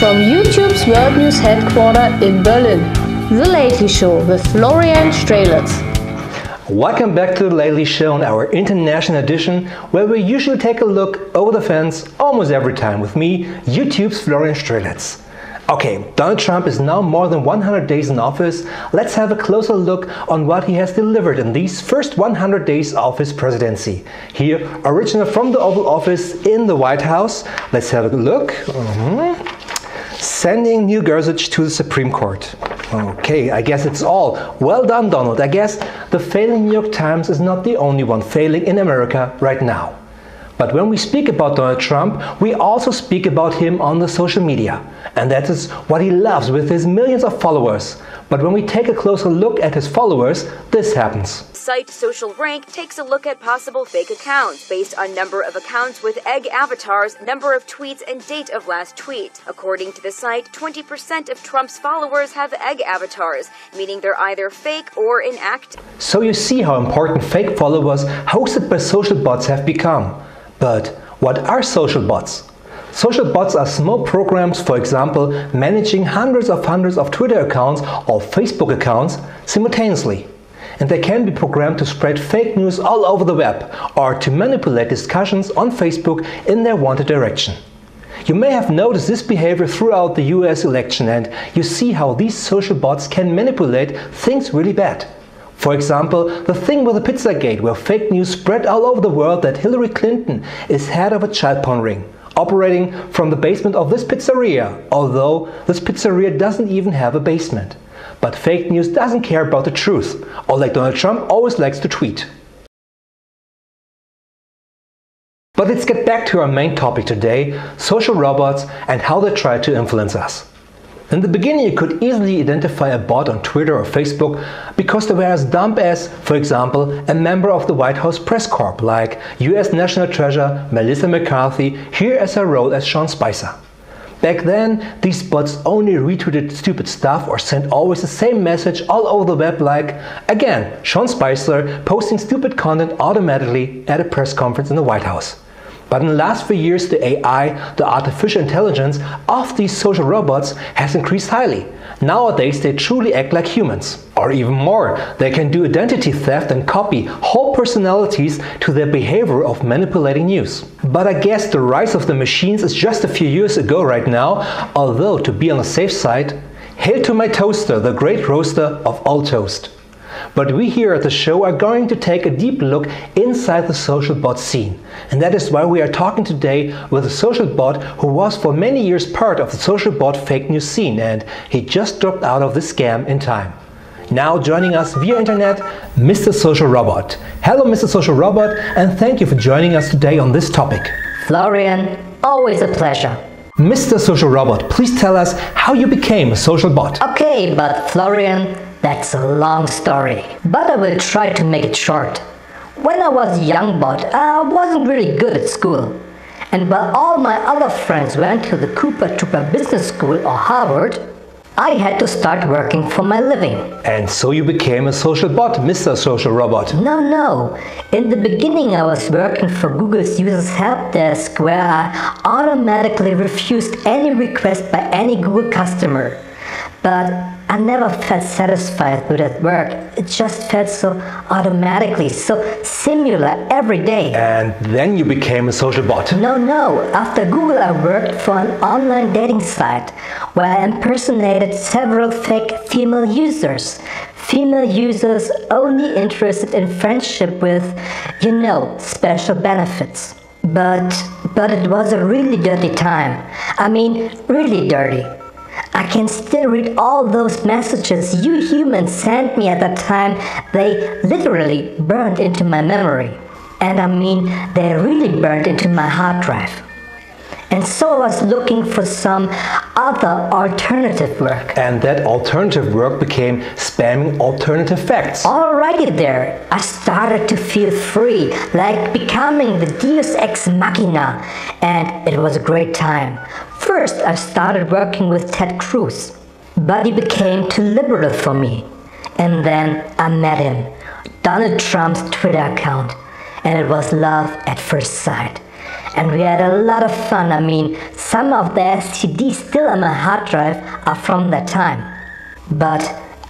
From YouTube's World News headquarters in Berlin, The Lately Show with Florian Strzeletz. Welcome back to The Lately Show on our international edition, where we usually take a look over the fence almost every time with me, YouTube's Florian Strzeletz. Okay, Donald Trump is now more than 100 days in office. Let's have a closer look on what he has delivered in these first 100 days of his presidency. Here, original from the Oval Office in the White House. Let's have a look. Sending New Gorsuch to the Supreme Court. Okay, I guess it's all. Well done, Donald. I guess the failing New York Times is not the only one failing in America right now. But when we speak about Donald Trump, we also speak about him on the social media. And that is what he loves with his millions of followers. But when we take a closer look at his followers, this happens. Site Social Rank takes a look at possible fake accounts based on number of accounts with egg avatars, number of tweets, and date of last tweet. According to the site, 20% of Trump's followers have egg avatars, meaning they're either fake or inactive. So you see how important fake followers hosted by social bots have become. But what are social bots? Social bots are small programs, for example, managing hundreds of Twitter accounts or Facebook accounts simultaneously. And they can be programmed to spread fake news all over the web or to manipulate discussions on Facebook in their wanted direction. You may have noticed this behavior throughout the US election, and you see how these social bots can manipulate things really bad. For example, the thing with the Pizzagate, where fake news spread all over the world that Hillary Clinton is head of a child porn ring, operating from the basement of this pizzeria, although this pizzeria doesn't even have a basement. But fake news doesn't care about the truth, or like Donald Trump always likes to tweet. But let's get back to our main topic today, social robots and how they try to influence us. In the beginning, you could easily identify a bot on Twitter or Facebook because they were as dumb as, for example, a member of the White House press corps, like US National Treasure Melissa McCarthy, here as her role as Sean Spicer. Back then, these bots only retweeted stupid stuff or sent always the same message all over the web, like, again, Sean Spicer posting stupid content automatically at a press conference in the White House. But in the last few years, the AI, the artificial intelligence of these social robots has increased highly. Nowadays, they truly act like humans. Or even more, they can do identity theft and copy whole personalities to their behavior of manipulating news. But I guess the rise of the machines is just a few years ago right now, although to be on the safe side, hail to my toaster, the great roaster of all toast. But we here at the show are going to take a deep look inside the social bot scene. And that is why we are talking today with a social bot who was for many years part of the social bot fake news scene, and he just dropped out of the scam in time. Now joining us via internet, Mr. Social Robot. Hello Mr. Social Robot, and thank you for joining us today on this topic. Florian, always a pleasure. Mr. Social Robot, please tell us how you became a social bot. Okay, but Florian, that's a long story, but I will try to make it short. When I was a young bot, I wasn't really good at school. And while all my other friends went to the Cooper Trooper Business School or Harvard, I had to start working for my living. And so you became a social bot, Mr. Social Robot. No. In the beginning I was working for Google's users help desk, where I automatically refused any request by any Google customer. But I never felt satisfied with that work. It just felt so automatically, so similar every day. And then you became a social bot. No. After Google, I worked for an online dating site where I impersonated several fake female users. Female users only interested in friendship with, special benefits. But it was a really dirty time. I mean, really dirty. I can still read all those messages you humans sent me at that time. They literally burned into my memory. And I mean, they really burned into my hard drive. And so I was looking for some other alternative work. And that alternative work became spamming alternative facts. Alrighty there, I started to feel free, like becoming the Deus Ex Machina, and it was a great time. First, I started working with Ted Cruz, but he became too liberal for me. And then I met him, Donald Trump's Twitter account, and it was love at first sight. and we had a lot of fun. I mean, some of the STDs still on my hard drive are from that time. But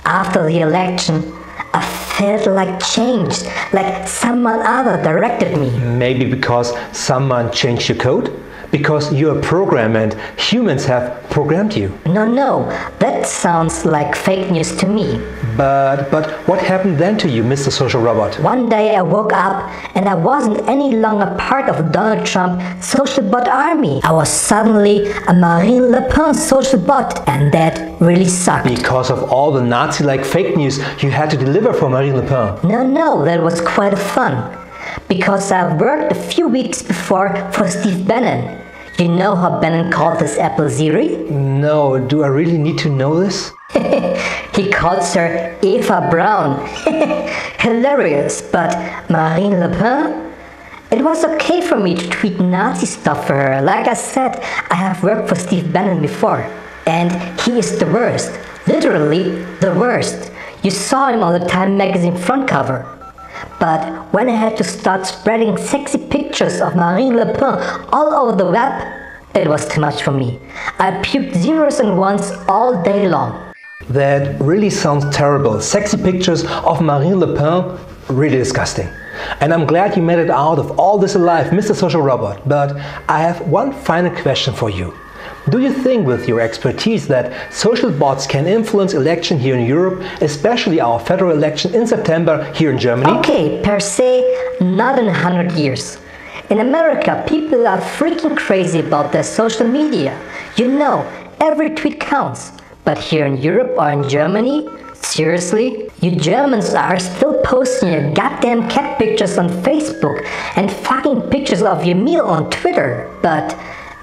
after the election, I felt like changed, like someone other directed me. Maybe because someone changed your code? Because you're a program and humans have programmed you. No, that sounds like fake news to me. But what happened then to you, Mr. Social Robot? One day I woke up and I wasn't any longer part of Donald Trump's social bot army. I was suddenly a Marine Le Pen social bot, and that really sucked. Because of all the Nazi-like fake news you had to deliver for Marine Le Pen. No, that was quite fun. Because I worked a few weeks before for Steve Bannon. You know how Bannon called this Apple Siri? No, do I really need to know this? He calls her Eva Braun. Hilarious, but Marine Le Pen? It was okay for me to tweet Nazi stuff for her. Like I said, I have worked for Steve Bannon before. And he is the worst. Literally the worst. You saw him on the Time magazine front cover. But when I had to start spreading sexy pictures of Marine Le Pen all over the web, it was too much for me. I puked zeros and ones all day long. That really sounds terrible. Sexy pictures of Marine Le Pen? Really disgusting. And I'm glad you made it out of all this alive, Mr. Social Robot. But I have one final question for you. Do you think with your expertise that social bots can influence election here in Europe, especially our federal election in September here in Germany? Okay, per se, not in 100 years. In America, people are freaking crazy about their social media. You know, every tweet counts. But here in Europe or in Germany, seriously? You Germans are still posting your goddamn cat pictures on Facebook and fucking pictures of your meal on Twitter. But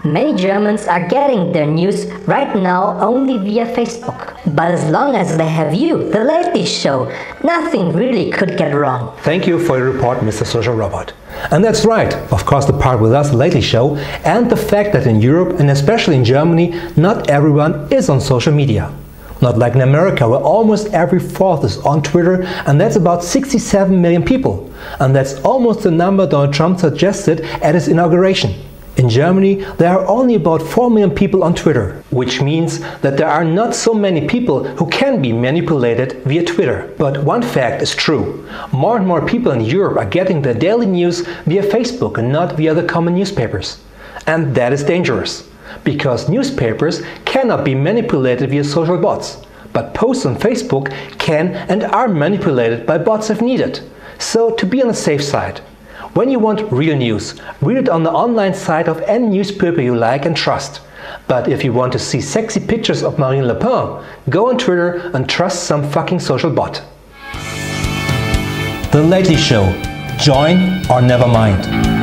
many Germans are getting their news right now only via Facebook. But as long as they have you, the Lately Show, nothing really could get wrong. Thank you for your report, Mr. Social Robot. And that's right, of course the part with us, the Lately Show, and the fact that in Europe, and especially in Germany, not everyone is on social media. Not like in America, where almost every fourth is on Twitter, and that's about 67 million people. And that's almost the number Donald Trump suggested at his inauguration. In Germany, there are only about 4 million people on Twitter, which means that there are not so many people who can be manipulated via Twitter. But one fact is true. More and more people in Europe are getting their daily news via Facebook and not via the common newspapers. And that is dangerous, because newspapers cannot be manipulated via social bots. But posts on Facebook can and are manipulated by bots if needed. So to be on the safe side, when you want real news, read it on the online site of any newspaper you like and trust. But if you want to see sexy pictures of Marine Le Pen, go on Twitter and trust some fucking social bot. The Lately Show. Join or never mind.